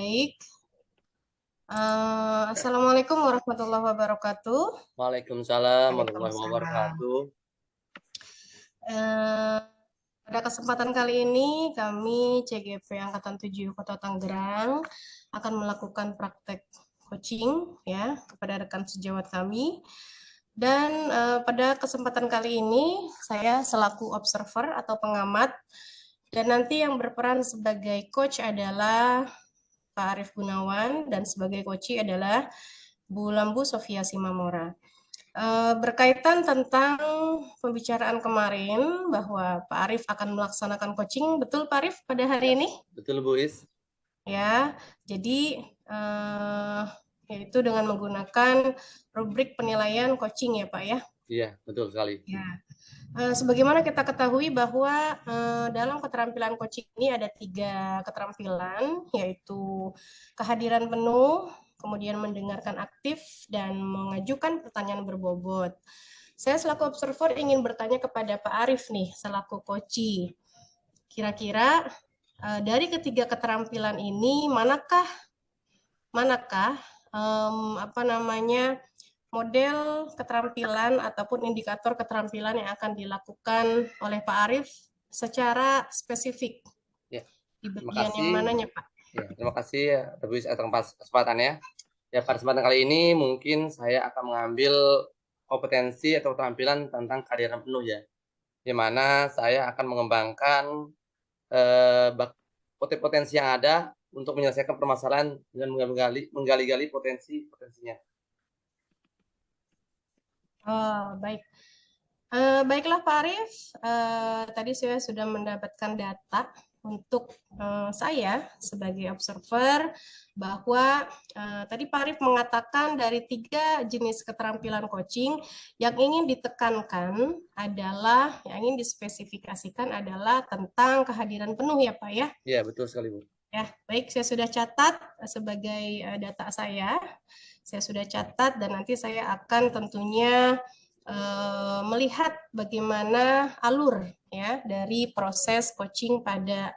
Baik. Assalamualaikum warahmatullahi wabarakatuh. Waalaikumsalam warahmatullahi Waalaikumsalam. wabarakatuh. Eh, Pada kesempatan kali ini, kami CGP Angkatan 7 Kota Tangerang akan melakukan praktek coaching ya kepada rekan sejawat kami. Dan pada kesempatan kali ini, saya selaku observer atau pengamat, dan nanti yang berperan sebagai coach adalah Pak Arief Gunawan, dan sebagai coach adalah Bu Lambu Sofia Simamora. Berkaitan tentang pembicaraan kemarin bahwa Pak Arief akan melaksanakan coaching, betul Pak Arief pada hari Ya, ini? betul Bu Is. Ya, jadi yaitu dengan menggunakan rubrik penilaian coaching ya Pak ya. Iya, betul sekali. Ya. Sebagaimana kita ketahui bahwa dalam keterampilan coaching ini ada 3 keterampilan, yaitu kehadiran penuh, kemudian mendengarkan aktif, dan mengajukan pertanyaan berbobot. Saya selaku observer ingin bertanya kepada Pak Arief nih, selaku coachee. Kira-kira dari ketiga keterampilan ini, manakah apa namanya model keterampilan ataupun indikator keterampilan yang akan dilakukan oleh Pak Arief secara spesifik Ya, di terima bagian yang kasih. mananya, Pak? Ya, terima kasih ya, Bu Is atas kesempatannya. Ya, pada kesempatan kali ini mungkin saya akan mengambil kompetensi atau keterampilan tentang kehadiran penuh ya. Di mana saya akan mengembangkan potensi yang ada untuk menyelesaikan permasalahan dengan menggali-gali potensinya. Oh, baik. Baiklah Pak Arief, tadi saya sudah mendapatkan data untuk saya sebagai observer bahwa tadi Pak Arief mengatakan dari 3 jenis keterampilan coaching yang ingin ditekankan adalah, yang ingin dispesifikasikan adalah tentang kehadiran penuh ya Pak ya. Ya, betul sekali Bu. Ya, baik, saya sudah catat sebagai data saya. Saya sudah catat dan nanti saya akan tentunya melihat bagaimana alur ya dari proses coaching pada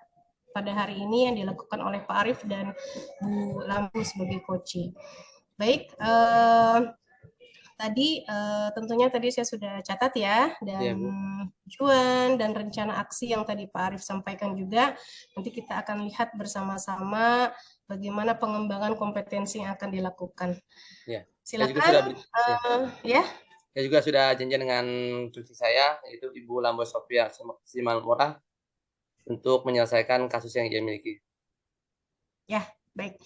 hari ini yang dilakukan oleh Pak Arief dan Bu Lampu sebagai coaching. Baik, tentunya tadi saya sudah catat ya, dan Ya, Bu. tujuan dan rencana aksi yang tadi Pak Arief sampaikan juga. Nanti kita akan lihat bersama-sama bagaimana pengembangan kompetensi yang akan dilakukan. Ya. Saya juga sudah Silakan, ya. ya. Saya juga sudah janjian dengan cuci saya, yaitu Ibu Lambo Sofia Simalmora, untuk menyelesaikan kasus yang ia miliki. Ya, baik.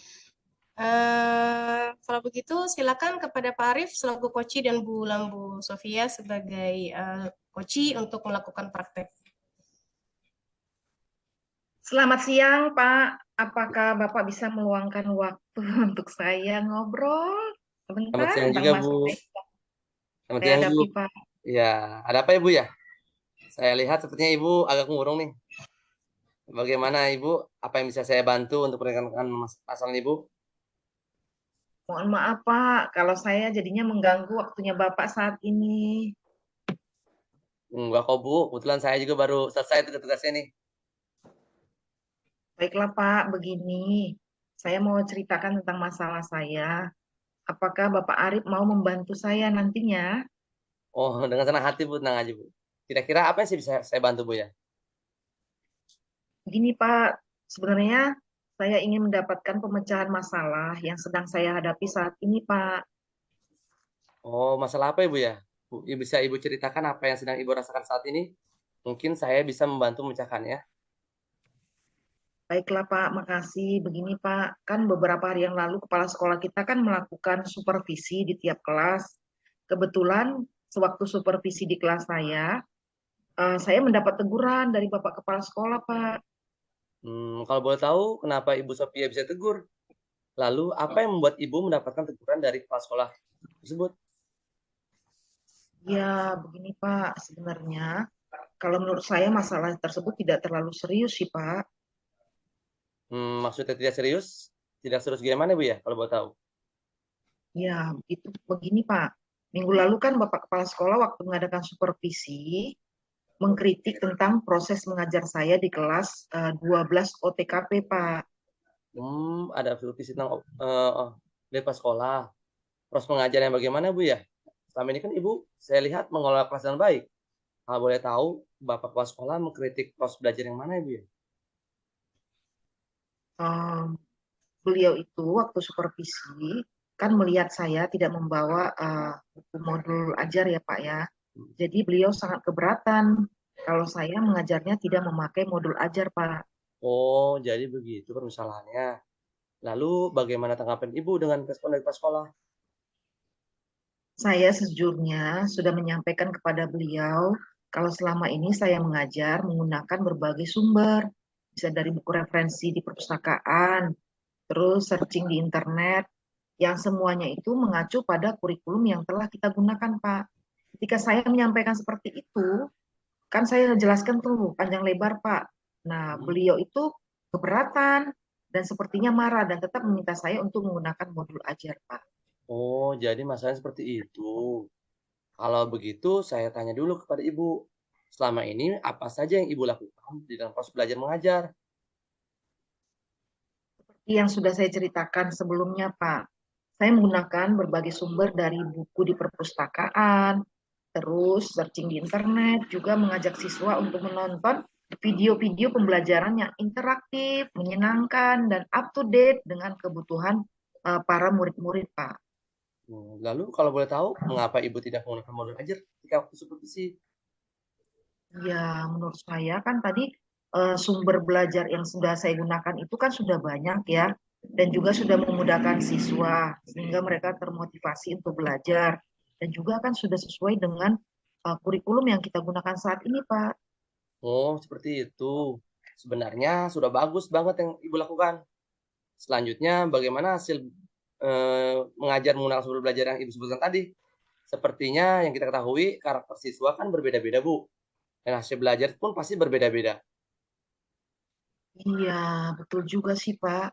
Kalau begitu, silakan kepada Pak Arief selaku Koci dan Bu Lambu Sofia sebagai Koci untuk melakukan praktek. Selamat siang, Pak. Apakah Bapak bisa meluangkan waktu untuk saya ngobrol Selamat sebentar siang tentang juga, Bu. masalah yang Selamat saya siang, Bu. hadapi, Pak? Ya, ada apa ya, Bu ya? Saya lihat sepertinya Ibu agak murung nih. Bagaimana Ibu? Apa yang bisa saya bantu untuk meringankan masalah Ibu? Mohon maaf, Pak, kalau saya jadinya mengganggu waktunya Bapak saat ini. Enggak kok, Bu. Kebetulan saya juga baru selesai tugas-tugasnya nih. Baiklah, Pak, begini. Saya mau ceritakan tentang masalah saya. Apakah Bapak Arif mau membantu saya nantinya? Oh, dengan senang hati, Bu. Tenang aja, Bu. Kira-kira apa sih bisa saya bantu, Bu ya? Begini, Pak, sebenarnya saya ingin mendapatkan pemecahan masalah yang sedang saya hadapi saat ini, Pak. Oh, masalah apa, Ibu ya? Bu, bisa Ibu ceritakan apa yang sedang Ibu rasakan saat ini? Mungkin saya bisa membantu memecahkannya. Baiklah Pak, makasih. Begini Pak, kan beberapa hari yang lalu kepala sekolah kita kan melakukan supervisi di tiap kelas. Kebetulan sewaktu supervisi di kelas saya mendapat teguran dari Bapak Kepala Sekolah Pak. Kalau boleh tahu, kenapa Ibu Sophia bisa tegur? Lalu, apa yang membuat Ibu mendapatkan teguran dari kepala sekolah tersebut? Ya, begini Pak, sebenarnya kalau menurut saya masalah tersebut tidak terlalu serius sih Pak. Maksudnya tidak serius? Tidak serius gimana, Bu ya, kalau boleh tahu? Ya, begitu begini Pak. Minggu lalu kan Bapak Kepala Sekolah waktu mengadakan supervisi mengkritik tentang proses mengajar saya di kelas 12 OTKP, Pak. Ada visi tentang dari sekolah. Proses pengajaran yang bagaimana, Bu, ya? Selama ini kan Ibu saya lihat mengelola kelas dengan baik. Kalau boleh tahu, Bapak kepala sekolah mengkritik proses belajar yang mana, Ibu, ya? Em, Beliau itu waktu supervisi kan melihat saya tidak membawa buku modul ajar ya Pak ya. Jadi beliau sangat keberatan kalau saya mengajarnya tidak memakai modul ajar Pak. Oh, jadi begitu permasalahannya. Lalu bagaimana tanggapan Ibu dengan respon dari kepala sekolah? Saya sejujurnya sudah menyampaikan kepada beliau kalau selama ini saya mengajar menggunakan berbagai sumber, bisa dari buku referensi di perpustakaan, terus searching di internet, yang semuanya itu mengacu pada kurikulum yang telah kita gunakan, Pak. Ketika saya menyampaikan seperti itu, kan saya jelaskan tuh panjang lebar, Pak. Nah, Hmm. beliau itu keberatan dan sepertinya marah dan tetap meminta saya untuk menggunakan modul ajar, Pak. Oh, jadi masalahnya seperti itu. Kalau begitu, saya tanya dulu kepada Ibu. Selama ini apa saja yang Ibu lakukan di dalam proses belajar mengajar? Seperti yang sudah saya ceritakan sebelumnya, Pak. Saya menggunakan berbagai sumber dari buku di perpustakaan, terus searching di internet, juga mengajak siswa untuk menonton video-video pembelajaran yang interaktif, menyenangkan, dan up to date dengan kebutuhan para murid-murid, Pak. Lalu kalau boleh tahu, mengapa Ibu tidak menggunakan modul ajar ketika waktu supervisi? Ya, menurut saya kan tadi sumber belajar yang sudah saya gunakan itu kan sudah banyak ya, dan juga sudah memudahkan siswa sehingga mereka termotivasi untuk belajar, dan juga kan sudah sesuai dengan kurikulum yang kita gunakan saat ini, Pak. Oh, seperti itu. Sebenarnya sudah bagus banget yang Ibu lakukan. Selanjutnya, bagaimana hasil mengajar menggunakan sumber belajar yang Ibu sebutkan tadi? Sepertinya yang kita ketahui, karakter siswa kan berbeda-beda, Bu. Dan hasil belajar pun pasti berbeda-beda. Iya, betul juga sih, Pak.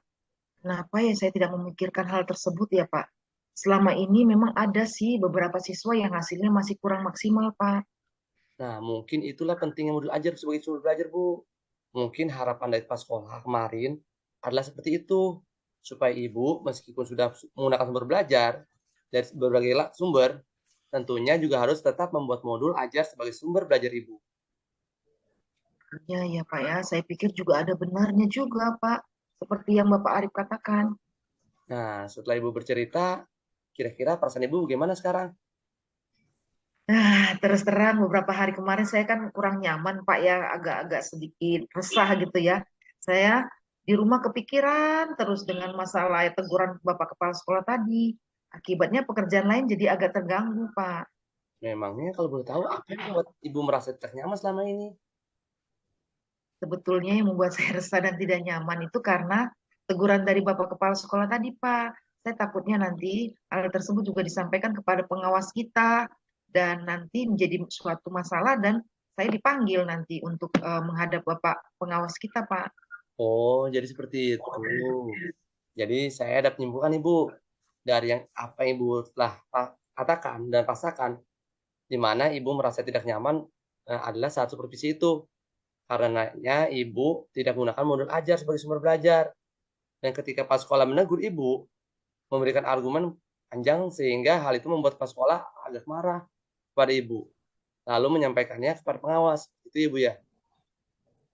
Kenapa ya saya tidak memikirkan hal tersebut ya, Pak? Selama ini memang ada sih beberapa siswa yang hasilnya masih kurang maksimal, Pak. Nah, mungkin itulah pentingnya modul ajar sebagai sumber belajar, Bu. Mungkin harapan dari pas sekolah kemarin adalah seperti itu. Supaya Ibu, meskipun sudah menggunakan sumber belajar dari berbagai sumber, tentunya juga harus tetap membuat modul ajar sebagai sumber belajar Ibu. Iya, ya, Pak ya. Saya pikir juga ada benarnya juga, Pak. Seperti yang Bapak Arif katakan. Nah, setelah Ibu bercerita, kira-kira perasaan Ibu bagaimana sekarang? Nah, terus terang beberapa hari kemarin saya kan kurang nyaman, Pak ya, agak-agak sedikit resah gitu ya. Saya di rumah kepikiran terus dengan masalah teguran Bapak Kepala Sekolah tadi. Akibatnya pekerjaan lain jadi agak terganggu, Pak. Memangnya kalau boleh tahu, apa yang membuat Ibu merasa tidak nyaman selama ini? Sebetulnya yang membuat saya resah dan tidak nyaman itu karena teguran dari Bapak Kepala Sekolah tadi, Pak. Saya takutnya nanti hal tersebut juga disampaikan kepada pengawas kita dan nanti menjadi suatu masalah dan saya dipanggil nanti untuk menghadap Bapak pengawas kita, Pak. Oh, jadi seperti itu. Jadi saya dapat menyimpulkan Ibu, dari yang apa yang Ibu telah katakan dan rasakan, di mana Ibu merasa tidak nyaman adalah saat supervisi itu. Karenanya Ibu tidak menggunakan modul ajar sebagai sumber belajar. Dan ketika pas sekolah menegur Ibu, memberikan argumen panjang sehingga hal itu membuat kepala sekolah agak marah kepada Ibu. Lalu menyampaikannya kepada pengawas. Itu Ibu ya.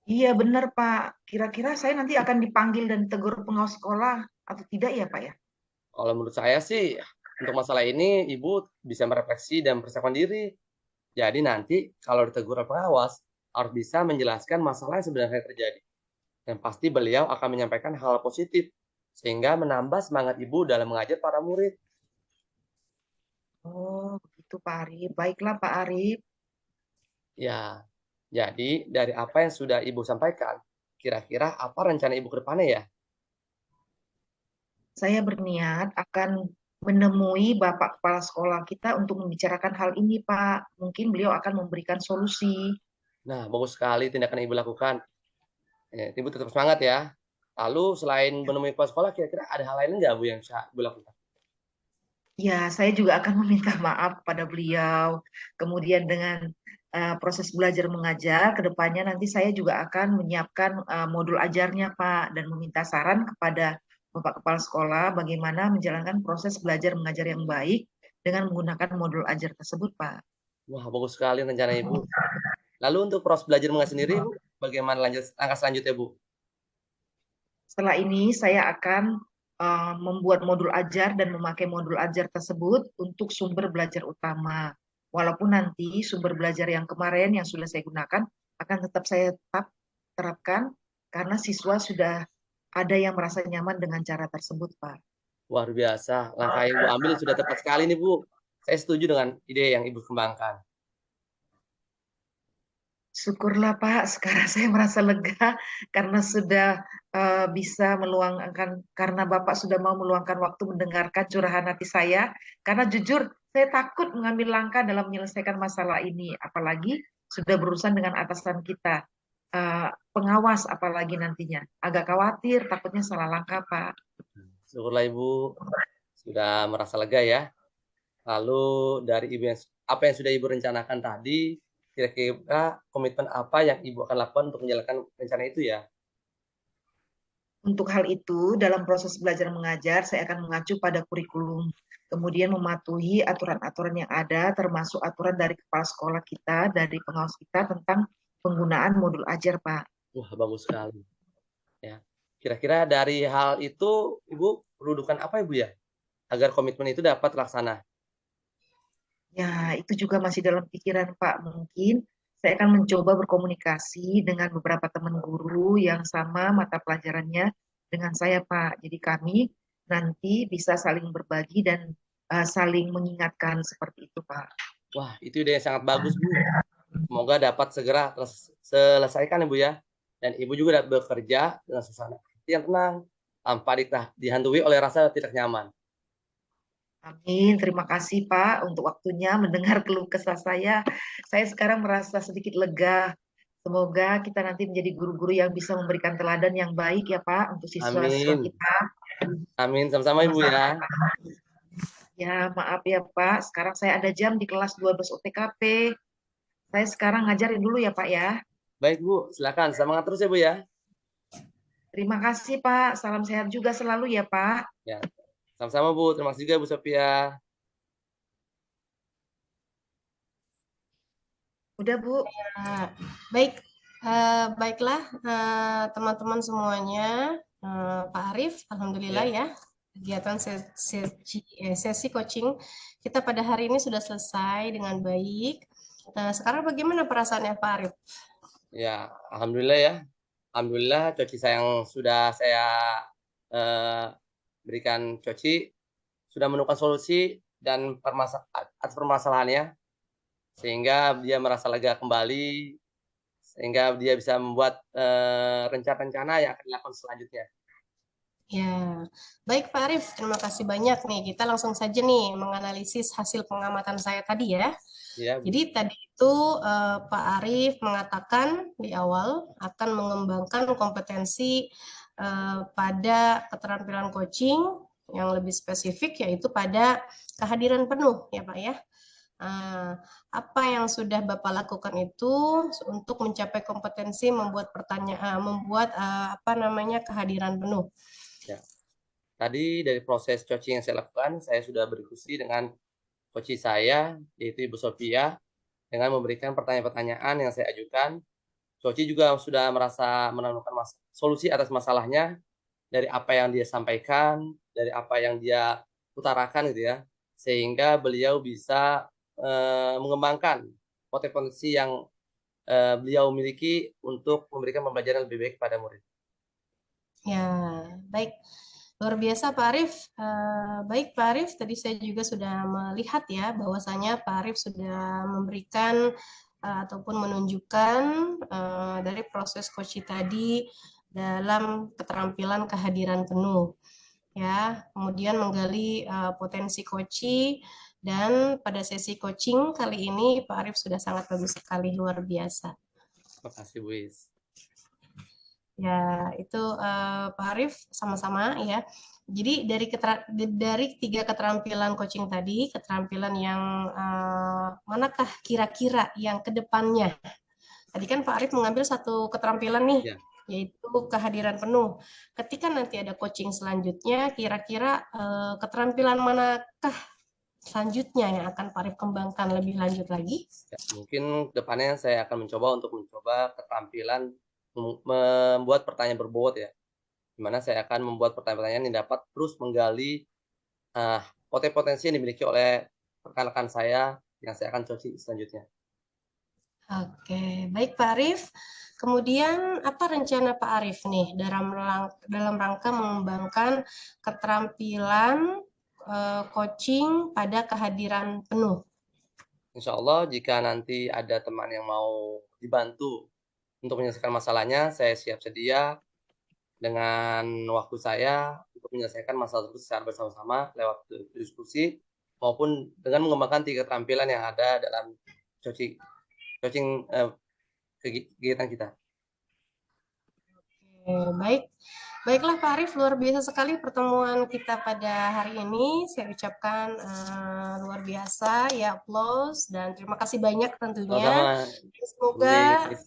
Iya benar, Pak. Kira-kira saya nanti akan dipanggil dan ditegur pengawas sekolah atau tidak ya, Pak ya? Kalau menurut saya sih, untuk masalah ini Ibu bisa merefleksi dan mempersiapkan diri. Jadi nanti kalau ditegur oleh pengawas, harus bisa menjelaskan masalah yang sebenarnya terjadi. Dan pasti beliau akan menyampaikan hal positif, sehingga menambah semangat Ibu dalam mengajar para murid. Oh, begitu Pak Arif. Baiklah Pak Arif. Ya, jadi dari apa yang sudah Ibu sampaikan, kira-kira apa rencana Ibu ke depannya ya? Saya berniat akan menemui Bapak Kepala Sekolah kita untuk membicarakan hal ini, Pak. Mungkin beliau akan memberikan solusi. Nah, bagus sekali tindakan yang Ibu lakukan. Ibu tetap semangat ya. Lalu selain menemui kepala sekolah, kira-kira ada hal lain nggak Bu yang bisa Ibu lakukan? Ya, saya juga akan meminta maaf pada beliau. Kemudian dengan proses belajar mengajar, kedepannya nanti saya juga akan menyiapkan modul ajarnya Pak, dan meminta saran kepada Bapak Kepala Sekolah bagaimana menjalankan proses belajar mengajar yang baik dengan menggunakan modul ajar tersebut Pak. Wah, bagus sekali rencana Ibu. Lalu untuk proses belajar mengajar sendiri, Bu, bagaimana langkah selanjutnya, Bu? Setelah ini saya akan membuat modul ajar dan memakai modul ajar tersebut untuk sumber belajar utama. Walaupun nanti sumber belajar yang kemarin yang sudah saya gunakan akan tetap saya terapkan karena siswa sudah ada yang merasa nyaman dengan cara tersebut, Pak. Luar biasa. Langkah yang Ibu ambil sudah tepat sekali nih, Bu. Saya setuju dengan ide yang Ibu kembangkan. Syukurlah Pak, sekarang saya merasa lega karena sudah bisa meluangkan, karena Bapak sudah mau meluangkan waktu mendengarkan curahan hati saya. Karena jujur, saya takut mengambil langkah dalam menyelesaikan masalah ini, apalagi sudah berurusan dengan atasan kita, pengawas apalagi nantinya. Agak khawatir, takutnya salah langkah Pak. Syukurlah Ibu sudah merasa lega ya. Lalu dari Ibu apa yang sudah Ibu rencanakan tadi, kira-kira komitmen apa yang Ibu akan lakukan untuk menjalankan rencana itu ya? Untuk hal itu, dalam proses belajar mengajar, saya akan mengacu pada kurikulum, kemudian mematuhi aturan-aturan yang ada, termasuk aturan dari kepala sekolah kita, dari pengawas kita tentang penggunaan modul ajar, Pak. Wah, bagus sekali. Ya. Kira-kira dari hal itu, Ibu perlu dukungan apa Ibu ya? Agar komitmen itu dapat terlaksana. Ya, itu juga masih dalam pikiran, Pak. Mungkin saya akan mencoba berkomunikasi dengan beberapa teman guru yang sama mata pelajarannya dengan saya, Pak. Jadi kami nanti bisa saling berbagi dan saling mengingatkan seperti itu, Pak. Wah, itu ide yang sangat bagus, Bu. Semoga dapat segera selesaikan, Ibu ya. Dan Ibu juga dapat bekerja dengan suasana hati yang tenang, tanpa dihantui oleh rasa tidak nyaman. Amin. Terima kasih, Pak, untuk waktunya mendengar keluh kesah saya. Saya sekarang merasa sedikit lega. Semoga kita nanti menjadi guru-guru yang bisa memberikan teladan yang baik ya, Pak, untuk siswa-siswa Amin. kita. Amin. Sama-sama, Ibu Sama-sama. ya. Ya, maaf ya, Pak. Sekarang saya ada jam di kelas 12 OTKP. Saya sekarang ngajarin dulu ya, Pak ya. Baik, Bu. Silakan. Semangat terus ya, Bu ya. Terima kasih, Pak. Salam sehat juga selalu ya, Pak. Ya. Sama-sama, Bu. Terima kasih juga, Bu Sophia. Udah, Bu. Baik, baiklah teman-teman semuanya, Pak Arief, alhamdulillah ya, kegiatan sesi coaching kita pada hari ini sudah selesai dengan baik. Sekarang bagaimana perasaannya Pak Arief? Ya, alhamdulillah ya. Alhamdulillah coach yang sudah saya berikan coach sudah menemukan solusi dan atas permasalahannya, sehingga dia merasa lega kembali, sehingga dia bisa membuat rencana-rencana yang akan dilakukan selanjutnya. Ya, baik Pak Arief, terima kasih banyak nih. Kita langsung saja nih menganalisis hasil pengamatan saya tadi ya. Ya, Bu. Jadi tadi itu Pak Arief mengatakan di awal akan mengembangkan kompetensi pada keterampilan coaching yang lebih spesifik yaitu pada kehadiran penuh ya Pak ya. Apa yang sudah Bapak lakukan itu untuk mencapai kompetensi membuat kehadiran penuh. Ya. Tadi dari proses coaching yang saya lakukan, saya sudah berdiskusi dengan coach saya, yaitu Ibu Sophia, dengan memberikan pertanyaan-pertanyaan yang saya ajukan. Coach juga sudah merasa menemukan solusi atas masalahnya dari apa yang dia sampaikan, dari apa yang dia utarakan gitu ya, sehingga beliau bisa mengembangkan potensi yang beliau miliki untuk memberikan pembelajaran lebih baik kepada murid. Ya, baik. Luar biasa Pak Arief. Baik Pak Arief, tadi saya juga sudah melihat ya bahwasanya Pak Arief sudah memberikan ataupun menunjukkan dari proses coaching tadi dalam keterampilan kehadiran penuh. Ya, kemudian menggali potensi coaching dan pada sesi coaching kali ini Pak Arief sudah sangat bagus sekali, luar biasa. Terima kasih Bu Is. Ya, itu Pak Arif sama-sama ya. Jadi dari tiga keterampilan coaching tadi, keterampilan yang manakah kira-kira yang kedepannya? Tadi kan Pak Arif mengambil satu keterampilan nih, Ya, yaitu kehadiran penuh. Ketika nanti ada coaching selanjutnya, kira-kira keterampilan manakah selanjutnya yang akan Pak Arif kembangkan lebih lanjut lagi? ya. Mungkin depannya saya akan mencoba keterampilan membuat pertanyaan berbobot ya. Di mana saya akan membuat pertanyaan-pertanyaan yang dapat terus menggali potensi yang dimiliki oleh rekan-rekan saya yang saya akan coaching selanjutnya. Oke, baik Pak Arif. Kemudian apa rencana Pak Arif nih dalam rangka mengembangkan keterampilan coaching pada kehadiran penuh? Insya Allah jika nanti ada teman yang mau dibantu untuk menyelesaikan masalahnya, saya siap sedia dengan waktu saya untuk menyelesaikan masalah tersebut secara bersama-sama lewat diskusi maupun dengan mengembangkan tiga keterampilan yang ada dalam coaching kegiatan kita. Oke, baik. Baiklah Pak Arif, luar biasa sekali pertemuan kita pada hari ini. Saya ucapkan luar biasa, ya applause, dan terima kasih banyak tentunya. Sama-sama, Semoga Liz.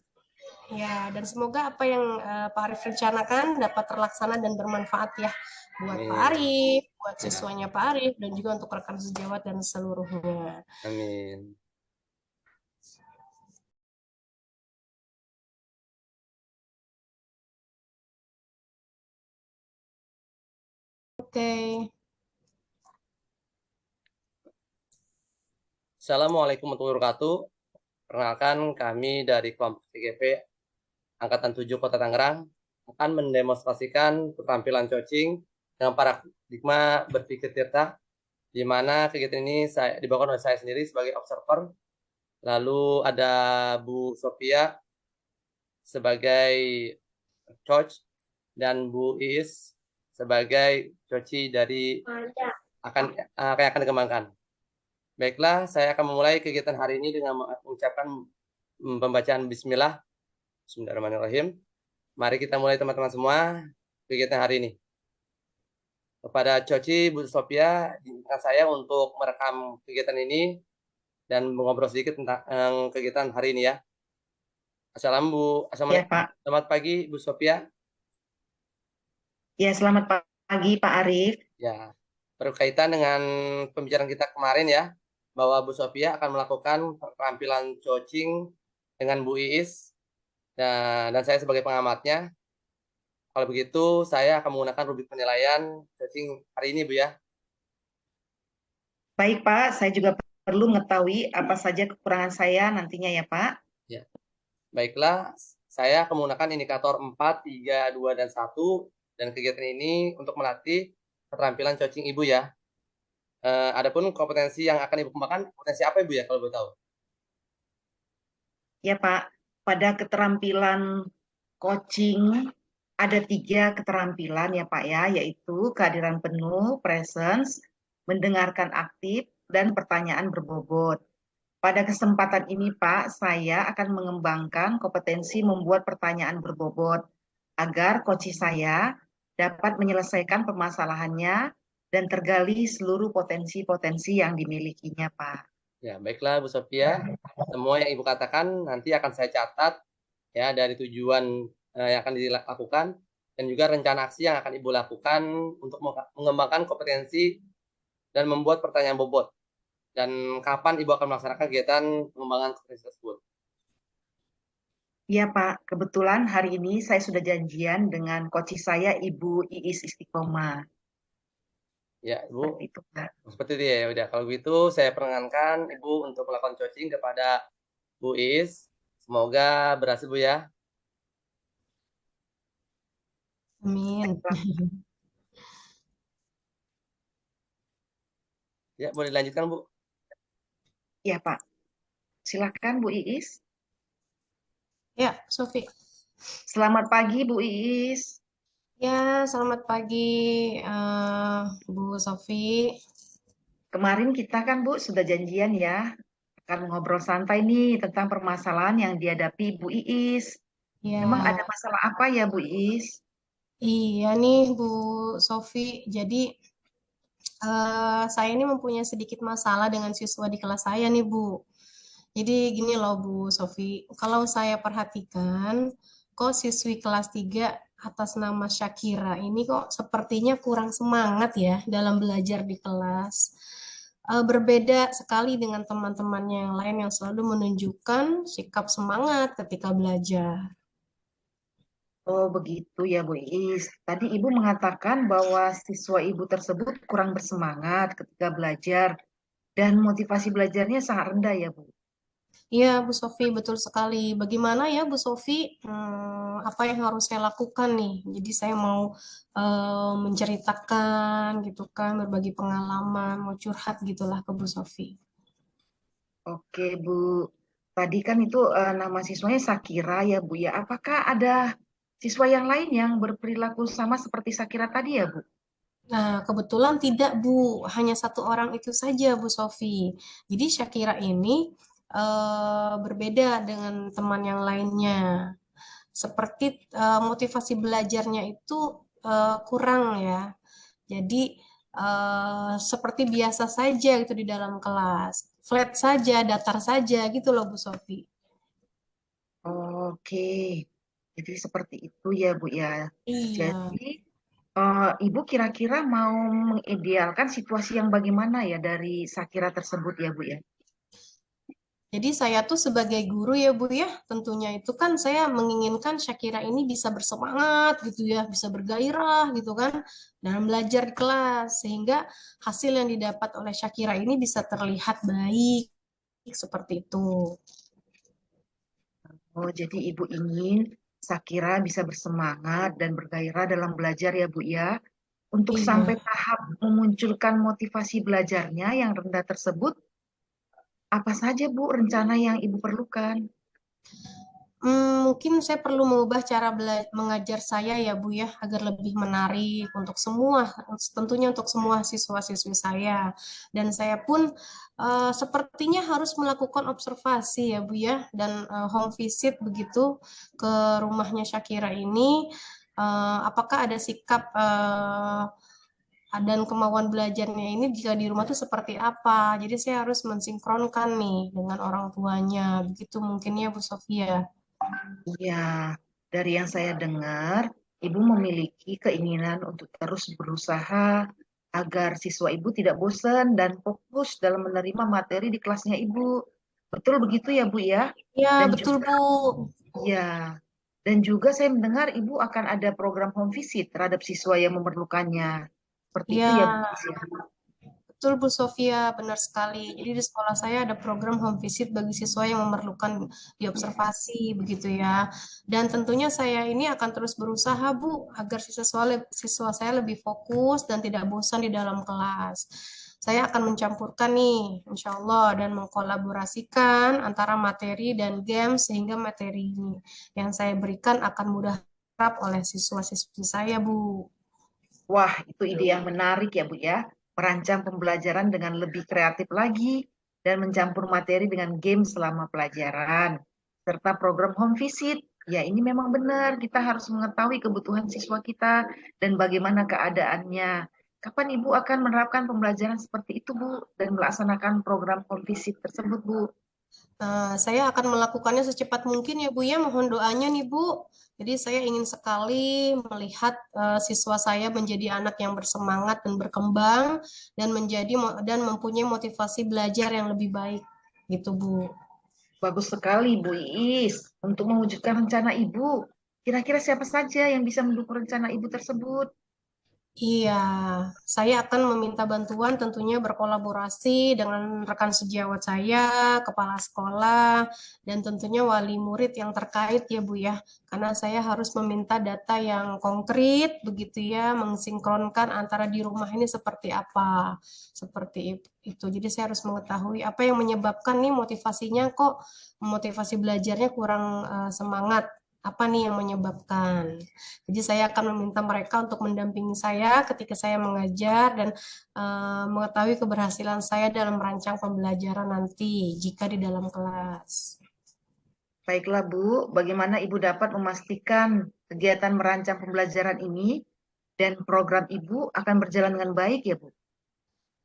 ya, dan semoga apa yang Pak Arif rencanakan dapat terlaksana dan bermanfaat ya buat Pak Amin. Arif, buat Ya, siswanya Pak Arif, dan juga untuk rekan sejawat dan seluruhnya. amin. Oke, Assalamualaikum warahmatullahi wabarakatuh. Perkenalkan kami dari kelompok CGP Angkatan 7 Kota Tangerang akan mendemonstrasikan keterampilan coaching dengan paradigma berpikir tirta, di mana kegiatan ini dibawakan oleh saya sendiri sebagai observer. Lalu ada Bu Sophia sebagai coach dan Bu Is sebagai coach dari yang akan dikembangkan. Baiklah, saya akan memulai kegiatan hari ini dengan mengucapkan pembacaan Bismillah. Bismillahirrahmanirrahim. Mari kita mulai teman-teman semua kegiatan hari ini. Kepada Coci, Bu Sophia, izinkan saya untuk merekam kegiatan ini dan mengobrol sedikit tentang kegiatan hari ini ya. Assalamualaikum. Ya, Pak. Selamat pagi, Bu Sophia. Ya, selamat pagi Pak Arif. Ya, berkaitan dengan pembicaraan kita kemarin ya, bahwa Bu Sophia akan melakukan keterampilan coaching dengan Bu Iis dan saya sebagai pengamatnya. Kalau begitu, saya akan menggunakan rubrik penilaian coaching hari ini, Bu ya. Baik Pak, saya juga perlu mengetahui apa saja kekurangan saya nantinya ya Pak. Ya. Baiklah, saya akan menggunakan indikator 4, 3, 2, dan 1. Dan kegiatan ini untuk melatih keterampilan coaching Ibu ya. Adapun kompetensi yang akan Ibu kembangkan, kompetensi apa Ibu ya kalau boleh tahu? Ya Pak, pada keterampilan coaching ada 3 keterampilan ya Pak ya, yaitu kehadiran penuh, presence, mendengarkan aktif, dan pertanyaan berbobot. Pada kesempatan ini Pak, saya akan mengembangkan kompetensi membuat pertanyaan berbobot agar coach saya dapat menyelesaikan permasalahannya dan tergali seluruh potensi-potensi yang dimilikinya Pak. Ya, baiklah Bu Sophia. Semua yang Ibu katakan nanti akan saya catat ya dari tujuan yang akan dilakukan dan juga rencana aksi yang akan Ibu lakukan untuk mengembangkan kompetensi dan membuat pertanyaan bobot. Dan kapan Ibu akan melaksanakan kegiatan pengembangan kompetensi tersebut? Iya Pak, kebetulan hari ini saya sudah janjian dengan coach saya Ibu Iis Istiqomah. Ya, Ibu. Seperti itu Pak. Seperti itu ya. Udah, kalau gitu saya perkenankan Ibu untuk melakukan coaching kepada Bu Is. Semoga berhasil Bu ya. amin. Ya, boleh dilanjutkan Bu. Iya Pak, silakan Bu Iis. Ya, Sofi. Selamat pagi Bu Iis. Ya, selamat pagi Bu Sofi. Kemarin kita kan Bu sudah janjian ya, akan ngobrol santai nih tentang permasalahan yang dihadapi Bu Iis. Memang Ya, ada masalah apa ya Bu Is? iya nih Bu Sofi. Jadi saya ini mempunyai sedikit masalah dengan siswa di kelas saya nih Bu. Jadi gini loh Bu Sofi, kalau saya perhatikan, kok siswi kelas 3 atas nama Syakira ini kok sepertinya kurang semangat ya dalam belajar di kelas. Berbeda sekali dengan teman-temannya yang lain yang selalu menunjukkan sikap semangat ketika belajar. Oh begitu ya Bu Is. Tadi Ibu mengatakan bahwa siswa Ibu tersebut kurang bersemangat ketika belajar dan motivasi belajarnya sangat rendah ya Bu. Iya, Bu Sofi, betul sekali. Bagaimana ya, Bu Sofi? Apa yang harus saya lakukan nih? Jadi saya mau menceritakan gitu kan, berbagi pengalaman, mau curhat gitulah ke Bu Sofi. Oke Bu, tadi kan itu nama siswanya Sakira ya Bu ya. Apakah ada siswa yang lain yang berperilaku sama seperti Sakira tadi ya Bu? Nah, kebetulan tidak, Bu. Hanya satu orang itu saja, Bu Sofi. Jadi Syakira ini berbeda dengan teman yang lainnya. Seperti motivasi belajarnya itu kurang ya. Jadi seperti biasa saja gitu di dalam kelas, flat saja, datar saja gitu loh Bu Sofi. Oke, jadi seperti itu ya Bu ya. Iya. Jadi Ibu kira-kira mau mengidealkan situasi yang bagaimana ya dari Sakira tersebut ya Bu ya? Jadi saya tuh sebagai guru ya Bu ya, tentunya itu kan saya menginginkan Syakira ini bisa bersemangat gitu ya, bisa bergairah gitu kan dalam belajar di kelas sehingga hasil yang didapat oleh Syakira ini bisa terlihat baik seperti itu. Oh, jadi Ibu ingin Sakira bisa bersemangat dan bergairah dalam belajar ya Bu ya. Untuk sampai Iya. tahap memunculkan motivasi belajarnya yang rendah tersebut, apa saja Bu rencana yang Ibu perlukan? Mungkin saya perlu mengubah cara mengajar saya ya Bu ya, agar lebih menarik untuk semua, tentunya untuk semua siswa-siswi saya. Dan saya pun sepertinya harus melakukan observasi ya Bu ya, dan home visit begitu ke rumahnya Syakira ini. Apakah ada sikap dan kemauan belajarnya ini jika di rumah tuh seperti apa. Jadi saya harus mensinkronkan nih dengan orang tuanya. Begitu mungkinnya Bu Sofia. Ya, dari yang saya dengar, Ibu memiliki keinginan untuk terus berusaha agar siswa Ibu tidak bosan dan fokus dalam menerima materi di kelasnya Ibu. Betul begitu ya Bu ya? Ya, Dan betul juga Bu. ya, dan juga saya mendengar Ibu akan ada program home visit terhadap siswa yang memerlukannya. Seperti itu ya Bu. Ya, betul Bu Sofia, benar sekali. Jadi di sekolah saya ada program home visit bagi siswa yang memerlukan diobservasi, begitu ya. Dan tentunya saya ini akan terus berusaha Bu, agar siswa saya lebih fokus dan tidak bosan di dalam kelas. Saya akan mencampurkan nih, insya Allah, dan mengkolaborasikan antara materi dan game sehingga materi ini yang saya berikan akan mudah diserap oleh siswa-siswi saya, Bu. Wah, itu ide yang menarik ya Bu ya. Merancang pembelajaran dengan lebih kreatif lagi dan mencampur materi dengan game selama pelajaran. Serta program home visit. Ya, ini memang benar. Kita harus mengetahui kebutuhan siswa kita dan bagaimana keadaannya. Kapan Ibu akan menerapkan pembelajaran seperti itu, Bu, dan melaksanakan program home visit tersebut, Bu? Saya akan melakukannya secepat mungkin ya Bu ya, mohon doanya nih Bu. Jadi saya ingin sekali melihat siswa saya menjadi anak yang bersemangat dan berkembang dan dan mempunyai motivasi belajar yang lebih baik gitu Bu. Bagus sekali, Bu Iis. Untuk mewujudkan rencana Ibu, kira-kira siapa saja yang bisa mendukung rencana Ibu tersebut? Iya, saya akan meminta bantuan tentunya berkolaborasi dengan rekan sejawat saya, kepala sekolah, dan tentunya wali murid yang terkait ya Bu ya. Karena saya harus meminta data yang konkret begitu ya, mensinkronkan antara di rumah ini seperti apa. Seperti itu. Jadi saya harus mengetahui apa yang menyebabkan nih motivasinya kok motivasi belajarnya kurang semangat. Apa nih yang menyebabkan? Jadi saya akan meminta mereka untuk mendampingi saya ketika saya mengajar dan mengetahui keberhasilan saya dalam merancang pembelajaran nanti jika di dalam kelas. Baiklah Bu, bagaimana Ibu dapat memastikan kegiatan merancang pembelajaran ini dan program Ibu akan berjalan dengan baik ya Bu?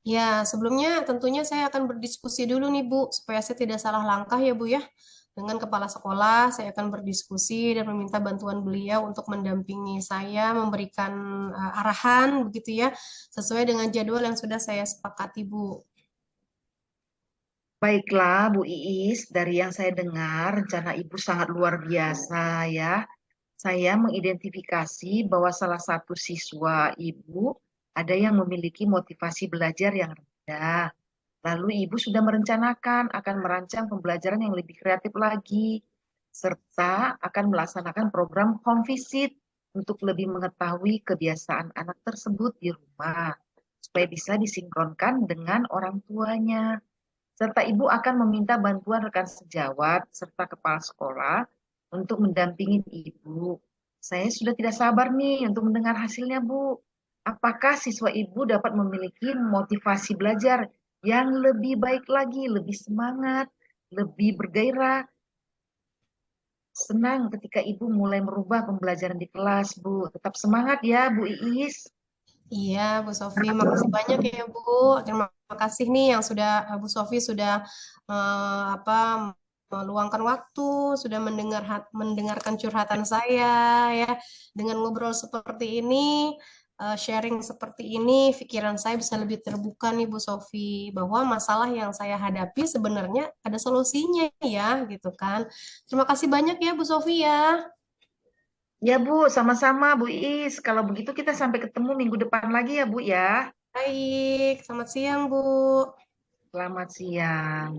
Ya, sebelumnya tentunya saya akan berdiskusi dulu nih Bu, supaya saya tidak salah langkah ya Bu ya. Dengan kepala sekolah, saya akan berdiskusi dan meminta bantuan beliau untuk mendampingi saya, memberikan arahan begitu ya, sesuai dengan jadwal yang sudah saya sepakati Bu. Baiklah Bu Iis, dari yang saya dengar rencana Ibu sangat luar biasa ya. Saya mengidentifikasi bahwa salah satu siswa Ibu ada yang memiliki motivasi belajar yang rendah. Lalu Ibu sudah merencanakan akan merancang pembelajaran yang lebih kreatif lagi, serta akan melaksanakan program home visit untuk lebih mengetahui kebiasaan anak tersebut di rumah, supaya bisa disinkronkan dengan orang tuanya. Serta Ibu akan meminta bantuan rekan sejawat serta kepala sekolah untuk mendampingi Ibu. Saya sudah tidak sabar nih untuk mendengar hasilnya, Bu. Apakah siswa Ibu dapat memiliki motivasi belajar yang lebih baik lagi, lebih semangat, lebih bergairah, senang ketika Ibu mulai merubah pembelajaran di kelas, Bu. Tetap semangat ya, Bu Iis. Iya, Bu Sofi, makasih banyak ya Bu. Terima kasih nih yang sudah Bu Sofi sudah apa meluangkan waktu, sudah mendengarkan curhatan saya ya. Dengan ngobrol seperti ini, sharing seperti ini, pikiran saya bisa lebih terbuka nih Bu Sofi, bahwa masalah yang saya hadapi sebenarnya ada solusinya ya, gitu kan. Terima kasih banyak ya Bu Sofi ya. Ya, Bu, sama-sama, Bu Iis. Kalau begitu kita sampai ketemu minggu depan lagi ya, Bu ya. Baik, selamat siang Bu. Selamat siang.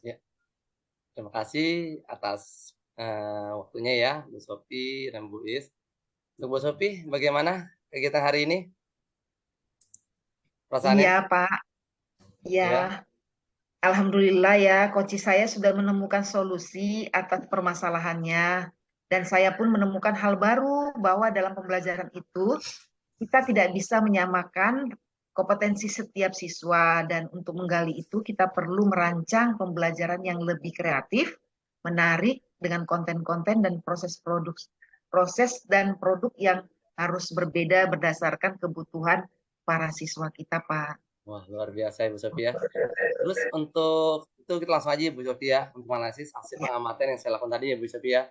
Ya, terima kasih atas waktunya ya, Bu Sofi dan Bu Is. Untuk Bu Sofi, bagaimana kegiatan hari ini? Iya, Perasaannya? Pak. Ya, Ya, Alhamdulillah ya, coach saya sudah menemukan solusi atas permasalahannya. Dan saya pun menemukan hal baru bahwa dalam pembelajaran itu kita tidak bisa menyamakan kompetensi setiap siswa. Dan untuk menggali itu kita perlu merancang pembelajaran yang lebih kreatif, menarik dengan konten-konten dan proses dan produk yang harus berbeda berdasarkan kebutuhan para siswa kita, Pak. wah luar biasa ya Bu Sofi ya. Terus untuk itu kita langsung aja ya Bu Sofi ya, untuk analisis hasil Ya. pengamatan yang saya lakukan tadi ya Bu Sofi ya.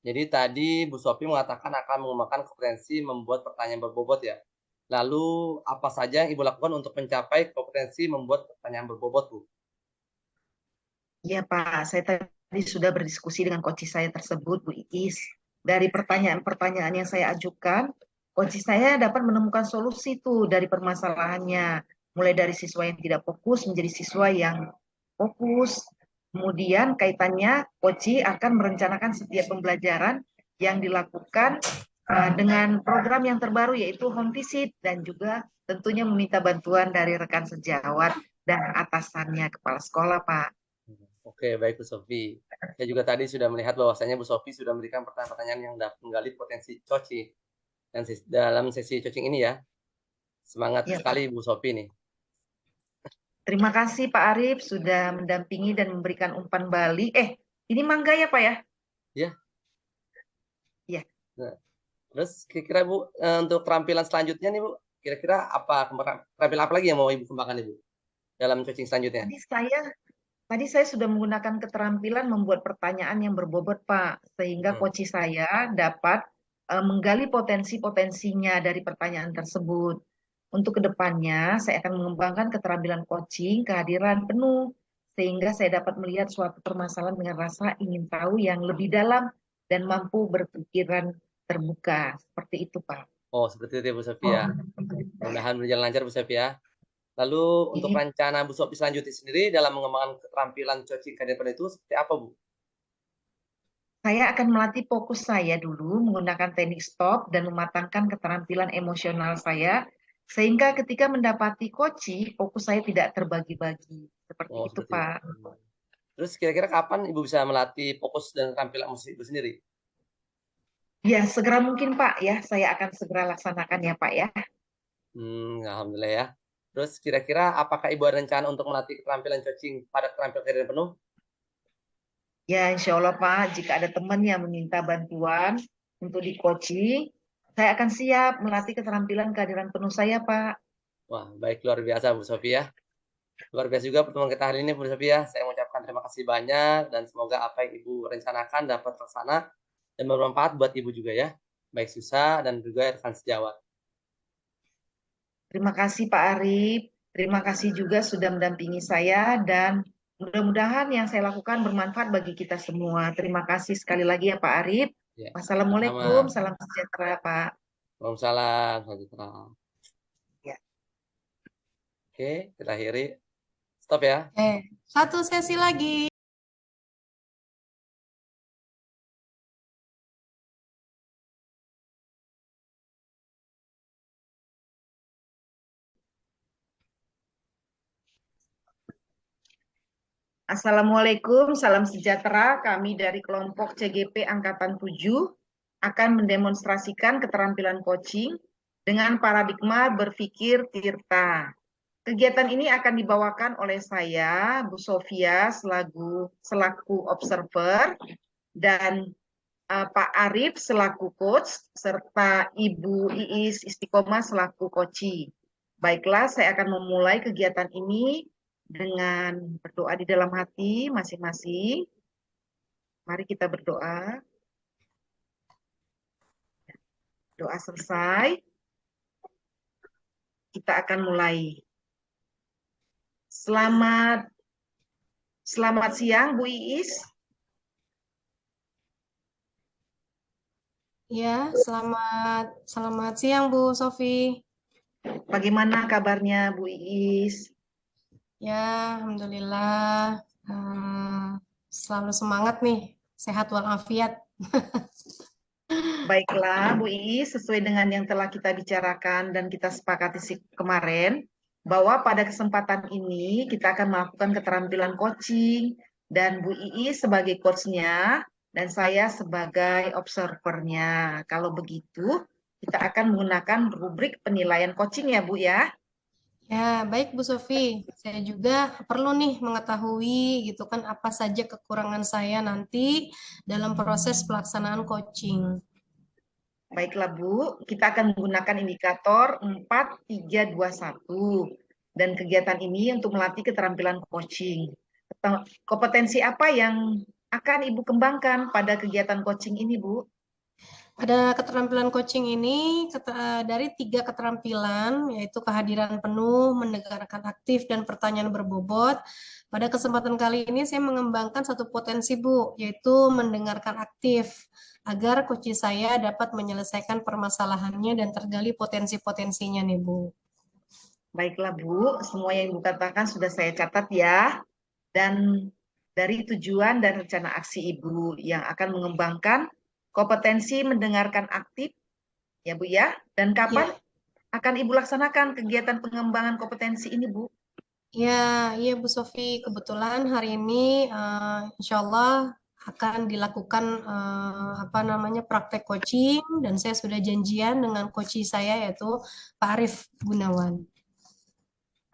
Jadi tadi Bu Sofi mengatakan akan mengembangkan kompetensi membuat pertanyaan berbobot ya. Lalu apa saja yang Ibu lakukan untuk mencapai kompetensi membuat pertanyaan berbobot Bu? Iya Pak, saya tadi sudah berdiskusi dengan coach saya tersebut, Bu Iis. Dari pertanyaan-pertanyaan yang saya ajukan, coach saya dapat menemukan solusi tuh dari permasalahannya. Mulai dari siswa yang tidak fokus menjadi siswa yang fokus. Kemudian kaitannya, coach akan merencanakan setiap pembelajaran yang dilakukan dengan program yang terbaru yaitu home visit dan juga tentunya meminta bantuan dari rekan sejawat dan atasannya kepala sekolah, Pak. Oke, baik Bu Sofi. Saya juga tadi sudah melihat bahwasanya Bu Sofi sudah memberikan pertanyaan-pertanyaan yang dapat menggali potensi coaching dan dalam sesi coaching ini ya. Semangat Ya, sekali Pak. Bu Sofi nih. Terima kasih Pak Arif sudah mendampingi dan memberikan umpan balik. Ini mangga ya Pak ya? Ya. Ya. Nah, terus kira-kira Bu untuk keterampilan selanjutnya nih Bu, kira-kira apa keterampilan apa lagi yang mau Ibu kembangkan Ibu dalam coaching selanjutnya? Tadi saya sudah menggunakan keterampilan membuat pertanyaan yang berbobot Pak, sehingga Hmm. coach saya dapat menggali potensi-potensinya dari pertanyaan tersebut. Untuk kedepannya, saya akan mengembangkan keterampilan coaching kehadiran penuh, sehingga saya dapat melihat suatu permasalahan dengan rasa ingin tahu yang lebih dalam dan mampu berpikiran terbuka. Seperti itu, Pak. Oh, seperti itu ya Bu Sofi ya. Mudah-mudahan berjalan lancar Bu Sofi ya. Lalu untuk Ini rencana Bu Sofi selanjutnya sendiri dalam mengembangkan keterampilan coaching kehadiran itu seperti apa Bu? Saya akan melatih fokus saya dulu menggunakan teknik stop dan mematangkan keterampilan emosional saya, sehingga ketika mendapati coaching, fokus saya tidak terbagi-bagi. Seperti Oh, itu, seperti itu. Pak. Terus kira-kira kapan Ibu bisa melatih fokus dan keterampilan musik Ibu sendiri? Ya, segera mungkin, Pak. Ya, saya akan segera laksanakan ya, Pak ya. Alhamdulillah ya. Terus kira-kira apakah Ibu ada rencana untuk melatih keterampilan coaching pada keterampilan kehadiran penuh? Ya, insya Allah Pak, jika ada teman yang meminta bantuan untuk di coaching, saya akan siap melatih keterampilan kehadiran penuh saya, Pak. Wah, baik, luar biasa Bu Sofia. Luar biasa juga pertemuan kita hari ini Bu Sofia. Saya mengucapkan terima kasih banyak dan semoga apa yang Ibu rencanakan dapat terlaksana dan bermanfaat buat Ibu juga ya. Baik susah dan juga rekan sejawat. Terima kasih Pak Arif. Terima kasih juga sudah mendampingi saya dan mudah-mudahan yang saya lakukan bermanfaat bagi kita semua. Terima kasih sekali lagi ya Pak Arif. Ya, Wassalamualaikum, sama-sama. salam sejahtera Pak. Waalaikumsalam. Selanjutnya. Ya. Oke, kita akhiri. Stop ya. Satu sesi lagi. Assalamualaikum, salam sejahtera. Kami dari kelompok CGP Angkatan 7 akan mendemonstrasikan keterampilan coaching dengan paradigma berpikir Tirta. Kegiatan ini akan dibawakan oleh saya, Bu Sofia, selaku observer, dan Pak Arif selaku coach, serta Ibu Iis Istiqomah selaku coaching. Baiklah, saya akan memulai kegiatan ini dengan berdoa di dalam hati masing-masing. Mari kita berdoa. Doa selesai, kita akan mulai. Selamat siang, Bu Iis. Ya, selamat siang Bu Sofi. Bagaimana kabarnya Bu Iis? Ya, alhamdulillah selalu semangat nih, sehat walafiat. Baiklah, Bu Iis, sesuai dengan yang telah kita bicarakan dan kita sepakati kemarin, bahwa pada kesempatan ini kita akan melakukan keterampilan coaching, dan Bu Iis sebagai coachnya, dan saya sebagai observernya. Kalau begitu, kita akan menggunakan rubrik penilaian coaching ya, Bu ya. Ya, baik Bu Sofi. Saya juga perlu nih mengetahui gitu kan apa saja kekurangan saya nanti dalam proses pelaksanaan coaching. Baiklah Bu, kita akan menggunakan indikator 4, 3, 2, 1. Dan kegiatan ini untuk melatih keterampilan coaching. Kompetensi apa yang akan Ibu kembangkan pada kegiatan coaching ini, Bu? Pada keterampilan coaching ini dari 3 keterampilan, yaitu kehadiran penuh, mendengarkan aktif, dan pertanyaan berbobot. Pada kesempatan kali ini saya mengembangkan satu potensi, Bu, yaitu mendengarkan aktif, agar coach saya dapat menyelesaikan permasalahannya dan tergali potensi-potensinya nih, Bu. Baiklah, Bu. Semua yang Ibu katakan sudah saya catat ya. Dan dari tujuan dan rencana aksi Ibu yang akan mengembangkan kompetensi mendengarkan aktif, ya Bu ya. Dan kapan Ya, akan Ibu laksanakan kegiatan pengembangan kompetensi ini, Bu? iya Bu Sofi, kebetulan hari ini insya Allah akan dilakukan apa namanya praktek coaching dan saya sudah janjian dengan coach saya yaitu Pak Arif Gunawan.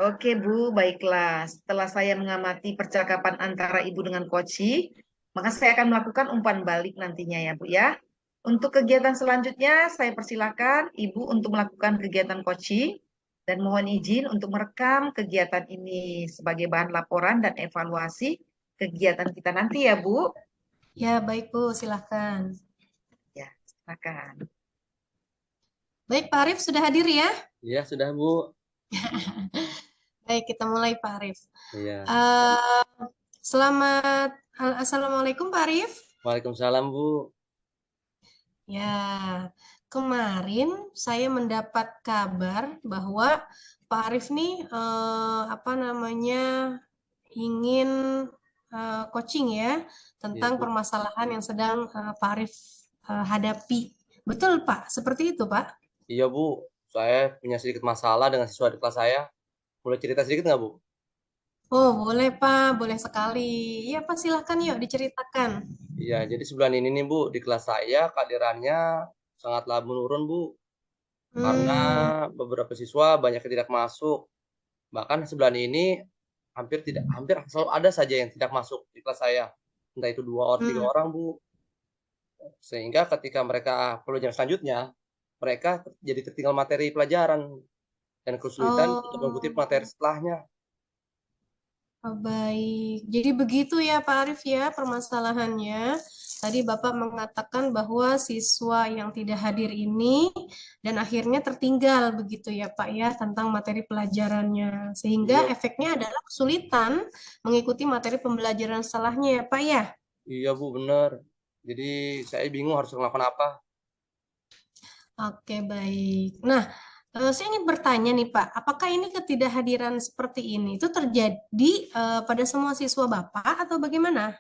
Oke Bu, baiklah. Setelah saya mengamati percakapan antara Ibu dengan Koci, maka saya akan melakukan umpan balik nantinya ya Bu ya. Untuk kegiatan selanjutnya, saya persilakan Ibu untuk melakukan kegiatan coaching dan mohon izin untuk merekam kegiatan ini sebagai bahan laporan dan evaluasi kegiatan kita nanti ya Bu. Ya baik Bu, silahkan. Ya, silakan. Baik Pak Arif sudah hadir ya? Iya, sudah Bu. Baik kita mulai Pak Arif. Iya. Assalamualaikum Pak Arif. Waalaikumsalam Bu. Ya, kemarin saya mendapat kabar bahwa Pak Arif nih apa namanya ingin coaching ya Iya tentang Bu. permasalahan yang sedang Pak Arif hadapi. Betul Pak, seperti itu Pak? Iya Bu, saya punya sedikit masalah dengan siswa di kelas saya. Boleh cerita sedikit nggak Bu? Oh boleh Pak, boleh sekali. Iya Pak silahkan yuk diceritakan. Iya, jadi sebulan ini nih Bu, di kelas saya kehadirannya sangatlah menurun Bu. Karena Hmm, beberapa siswa banyak yang tidak masuk. Bahkan sebulan ini hampir selalu ada saja yang tidak masuk di kelas saya. entah itu 2 orang, 3 Hmm. orang, Bu. Sehingga ketika mereka pelajaran selanjutnya, mereka jadi tertinggal materi pelajaran dan kesulitan untuk mengikuti materi Oh, setelahnya. baik. Jadi begitu ya Pak Arif ya permasalahannya. Tadi Bapak mengatakan bahwa siswa yang tidak hadir ini dan akhirnya tertinggal begitu ya Pak ya tentang materi pelajarannya. Sehingga Iya, efeknya adalah kesulitan mengikuti materi pembelajaran setelahnya ya Pak ya. iya Bu, bener. Jadi saya bingung harus melakukan apa. Oke, baik. Nah, saya ingin bertanya nih Pak, apakah ini ketidakhadiran seperti ini itu terjadi pada semua siswa Bapak atau bagaimana?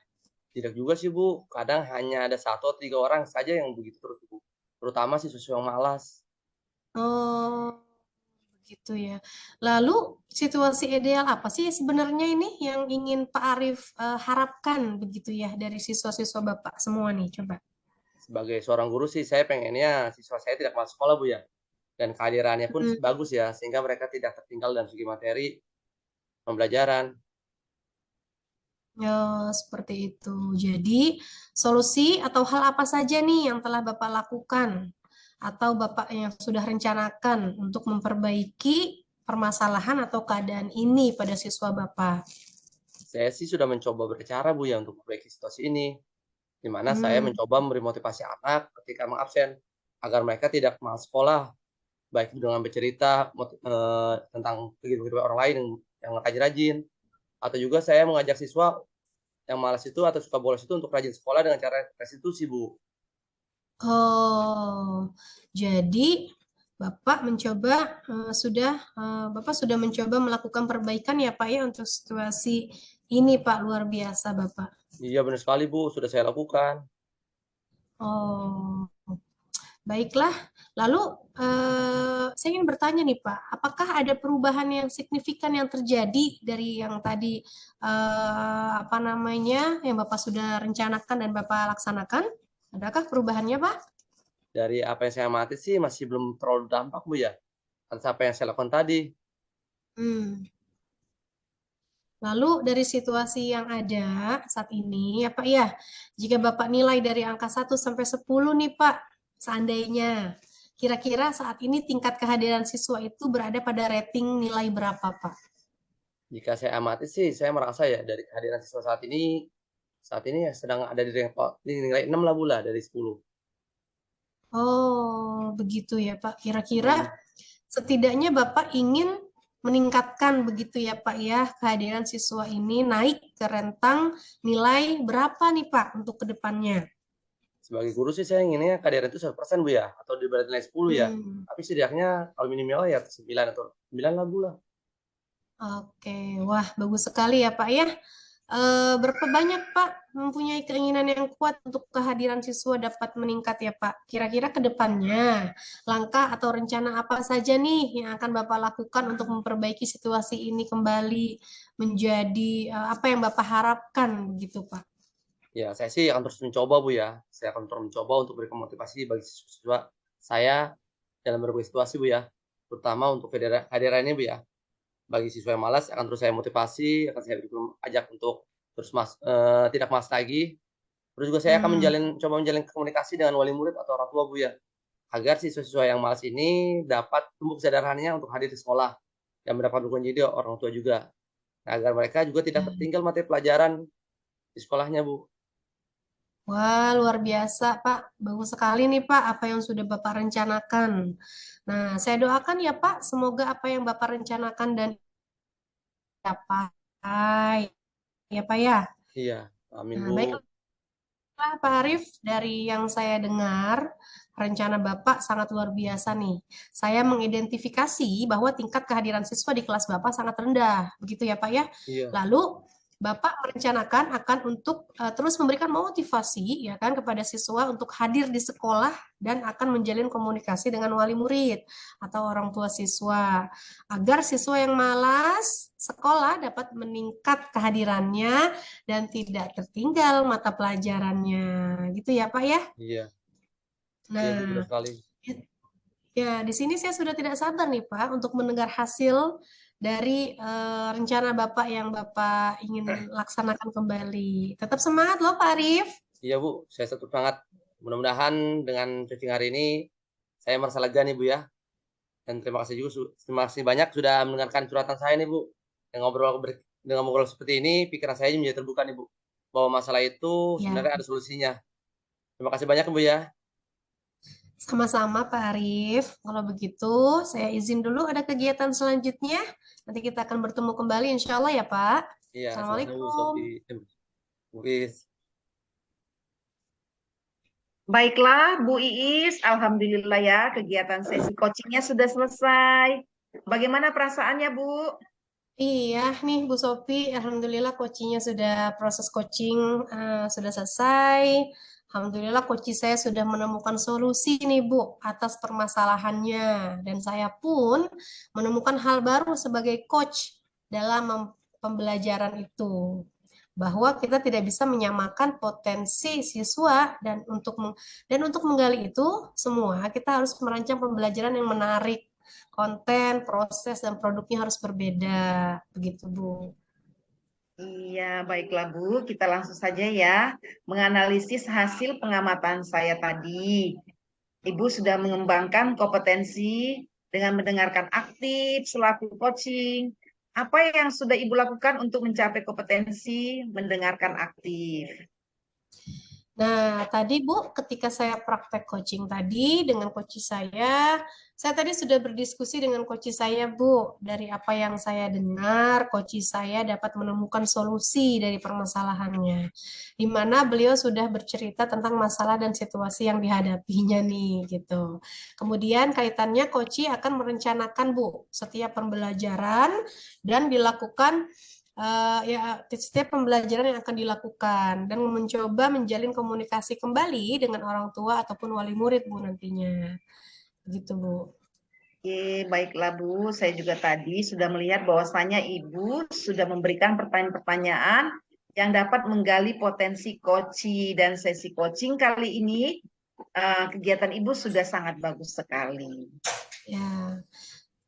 Tidak juga sih Bu, kadang hanya ada 1 atau 3 orang saja yang begitu terus Bu. Terutama siswa yang malas. Oh, begitu ya. Lalu situasi ideal apa sih sebenarnya ini yang ingin Pak Arif harapkan begitu ya dari siswa-siswa Bapak semua nih, coba. Sebagai seorang guru sih saya pengennya siswa saya tidak malas sekolah Bu ya. Dan kehadirannya pun Mm, bagus ya, sehingga mereka tidak tertinggal dalam segi materi pembelajaran. ya, seperti itu. Jadi, solusi atau hal apa saja nih yang telah Bapak lakukan atau Bapak yang sudah rencanakan untuk memperbaiki permasalahan atau keadaan ini pada siswa Bapak? Saya sih sudah mencoba berbicara Bu ya untuk memperbaiki situasi ini, di mana saya Hmm, mencoba memberi motivasi anak ketika mengabsen agar mereka tidak malas sekolah, baik dengan bercerita tentang kehidupan orang lain yang rajin-rajin, atau juga saya mengajak siswa yang malas itu atau suka bolos itu untuk rajin sekolah dengan cara restitusi Bu. oh, jadi Bapak sudah mencoba melakukan perbaikan ya Pak ya untuk situasi ini Pak, luar biasa Bapak. Iya benar sekali Bu, sudah saya lakukan. Oh, baiklah. Lalu saya ingin bertanya nih Pak, apakah ada perubahan yang signifikan yang terjadi dari yang tadi apa namanya yang Bapak sudah rencanakan dan Bapak laksanakan? Adakah perubahannya Pak? Dari apa yang saya amati sih masih belum terlalu dampak Bu ya, atas apa yang saya lakukan tadi. Hmm. Lalu dari situasi yang ada saat ini, ya Pak ya, jika Bapak nilai dari angka 1 sampai 10 nih Pak, seandainya, kira-kira saat ini tingkat kehadiran siswa itu berada pada rating nilai berapa Pak? Jika saya amati sih, saya merasa ya dari kehadiran siswa saat ini ya sedang ada di nilai 6 lah Bu lah dari 10. Oh, begitu ya Pak. Kira-kira Hmm. setidaknya Bapak ingin meningkatkan begitu ya Pak ya, kehadiran siswa ini naik ke rentang nilai berapa nih Pak untuk kedepannya? Sebagai guru sih saya inginnya kehadiran itu 100% Bu ya, atau di bawah nilai 10 ya. Hmm. Tapi setidaknya kalau minimal ya 9 atau 9 lah Bu lah. Oke, wah bagus sekali ya Pak ya. Berapa banyak Pak mempunyai keinginan yang kuat untuk kehadiran siswa dapat meningkat ya Pak? Kira-kira ke depannya langkah atau rencana apa saja nih yang akan Bapak lakukan untuk memperbaiki situasi ini kembali menjadi apa yang Bapak harapkan begitu Pak? Ya, saya sih akan terus mencoba Bu ya. Saya akan terus mencoba untuk berikan motivasi bagi siswa saya dalam berbagai situasi Bu ya. Terutama untuk kehadirannya Bu ya. Bagi siswa yang malas akan terus saya motivasi, akan saya ajak untuk terus tidak malas lagi. Terus juga saya akan Hmm, coba menjalin komunikasi dengan wali murid atau orang tua Bu ya, agar siswa-siswa yang malas ini dapat tumbuh kesadarannya untuk hadir di sekolah dan mendapat dukungan jadi orang tua juga. Nah, agar mereka juga tidak ya. tertinggal materi pelajaran di sekolahnya Bu. Wah, luar biasa, Pak. Bagus sekali nih, Pak, apa yang sudah Bapak rencanakan. Nah, saya doakan ya, Pak, semoga apa yang Bapak rencanakan dan dapat, ya, Pak ya. Iya, amin Nah, Bu. baiklah, Pak Arif, dari yang saya dengar, rencana Bapak sangat luar biasa nih. Saya mengidentifikasi bahwa tingkat kehadiran siswa di kelas Bapak sangat rendah. Begitu ya, Pak ya. Iya, Lalu Bapak merencanakan akan untuk terus memberikan motivasi ya kan kepada siswa untuk hadir di sekolah dan akan menjalin komunikasi dengan wali murid atau orang tua siswa agar siswa yang malas sekolah dapat meningkat kehadirannya dan tidak tertinggal mata pelajarannya. Gitu ya, Pak ya. iya, iya Bu, benar Nah, sekali. Ya, di sini saya sudah tidak sabar nih Pak untuk mendengar hasil dari rencana Bapak yang Bapak ingin laksanakan kembali. Tetap semangat loh Pak Arif. Iya Bu, saya setuju banget. Mudah-mudahan dengan coaching hari ini saya merasa lega nih Bu ya. Dan terima kasih juga, terima kasih banyak sudah mendengarkan curhatan saya nih Bu. Dengan ngobrol seperti ini, pikiran saya menjadi terbuka nih Bu. Bahwa masalah itu Ya, sebenarnya ada solusinya. Terima kasih banyak Bu ya. sama-sama Pak Arif. Kalau begitu, saya izin dulu ada kegiatan selanjutnya. Nanti kita akan bertemu kembali insya Allah ya Pak. Iya, sama-sama Bu Assalamualaikum. Sofi. Bu Is. Baiklah, Bu Iis, alhamdulillah ya kegiatan sesi coachingnya sudah selesai. Bagaimana perasaannya, Bu? Iya nih Bu Sofi, Alhamdulillah coachingnya sudah proses coaching sudah selesai. Alhamdulillah coaching saya sudah menemukan solusi nih Bu atas permasalahannya. Dan saya pun menemukan hal baru sebagai coach dalam pembelajaran itu. Bahwa kita tidak bisa menyamakan potensi siswa dan untuk menggali itu semua kita harus merancang pembelajaran yang menarik konten, proses, dan produknya harus berbeda. Begitu, Bu. Iya, baiklah Bu, kita langsung saja ya menganalisis hasil pengamatan saya tadi. Ibu sudah mengembangkan kompetensi dengan mendengarkan aktif selaku coaching. Apa yang sudah Ibu lakukan untuk mencapai kompetensi mendengarkan aktif? Nah, tadi Bu, ketika saya praktek coaching tadi dengan coach saya tadi sudah berdiskusi dengan coach saya, Bu. Dari apa yang saya dengar, coach saya dapat menemukan solusi dari permasalahannya. Di mana beliau sudah bercerita tentang masalah dan situasi yang dihadapinya nih, gitu. Kemudian kaitannya coach akan merencanakan, Bu, setiap pembelajaran dan dilakukan ya setiap pembelajaran yang akan dilakukan dan mencoba menjalin komunikasi kembali dengan orang tua ataupun wali murid Bu nantinya. Begitu Bu. Oke, baiklah Bu, saya juga tadi sudah melihat bahwasanya Ibu sudah memberikan pertanyaan-pertanyaan yang dapat menggali potensi coaching dan sesi coaching kali ini kegiatan Ibu sudah sangat bagus sekali. Ya.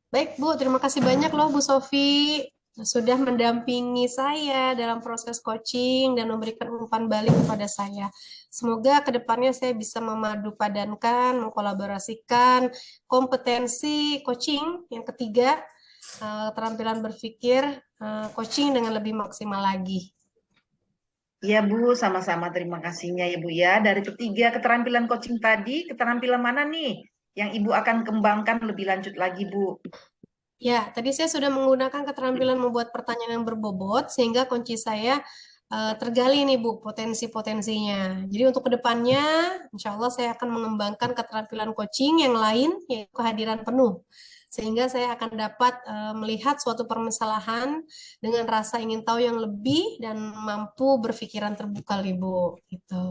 Baik Bu, terima kasih banyak loh Bu Sofi sudah mendampingi saya dalam proses coaching dan memberikan umpan balik kepada saya. Semoga kedepannya saya bisa memadu padankan, mengkolaborasikan kompetensi coaching yang ketiga, keterampilan berpikir coaching dengan lebih maksimal lagi. Iya Bu, sama-sama terima kasihnya ya Bu ya. Dari ketiga keterampilan coaching tadi, keterampilan mana nih yang Ibu akan kembangkan lebih lanjut lagi Bu? Ya, tadi saya sudah menggunakan keterampilan membuat pertanyaan yang berbobot sehingga kunci saya tergali nih Bu potensi-potensinya. Jadi untuk kedepannya, insya Allah saya akan mengembangkan keterampilan coaching yang lain yaitu kehadiran penuh. Sehingga saya akan dapat melihat suatu permasalahan dengan rasa ingin tahu yang lebih dan mampu berpikiran terbuka nih Bu. Gitu.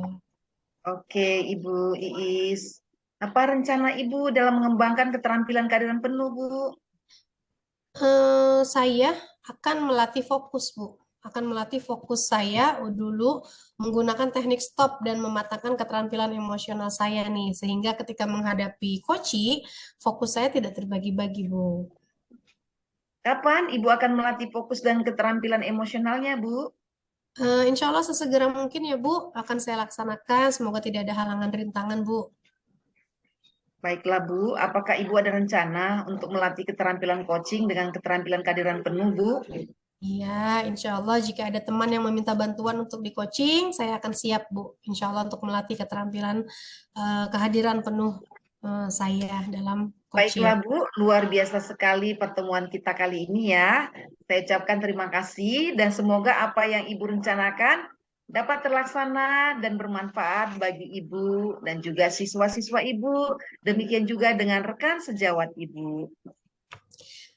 Oke Ibu Iis, apa rencana Ibu dalam mengembangkan keterampilan kehadiran penuh Bu? Saya akan melatih fokus, Bu. Akan melatih fokus saya dulu menggunakan teknik stop dan mematangkan keterampilan emosional saya nih. Sehingga ketika menghadapi koci, fokus saya tidak terbagi-bagi, Bu. Kapan Ibu akan melatih fokus dan keterampilan emosionalnya Bu? Insya Allah sesegera mungkin ya, Bu. Akan saya laksanakan. Semoga tidak ada halangan rintangan, Bu. Baiklah Bu, apakah Ibu ada rencana untuk melatih keterampilan coaching dengan keterampilan kehadiran penuh Bu? Iya, insya Allah jika ada teman yang meminta bantuan untuk di coaching, saya akan siap, Bu. Insya Allah untuk melatih keterampilan kehadiran penuh saya dalam coaching. Baiklah Bu, luar biasa sekali pertemuan kita kali ini ya. Saya ucapkan terima kasih dan semoga apa yang Ibu rencanakan dapat terlaksana dan bermanfaat bagi Ibu dan juga siswa-siswa Ibu. Demikian juga dengan rekan sejawat Ibu.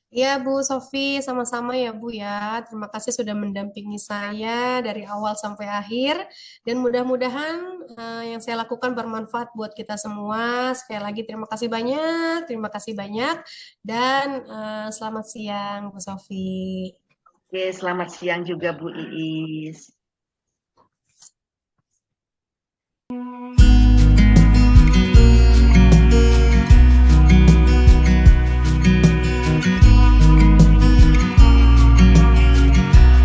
Ya, Bu Sofi, sama-sama ya, Bu ya. Terima kasih sudah mendampingi saya dari awal sampai akhir. Dan mudah-mudahan yang saya lakukan bermanfaat buat kita semua. Sekali lagi terima kasih banyak, terima kasih banyak. Dan selamat siang, Bu Sofi. Oke, selamat siang juga Bu Iis.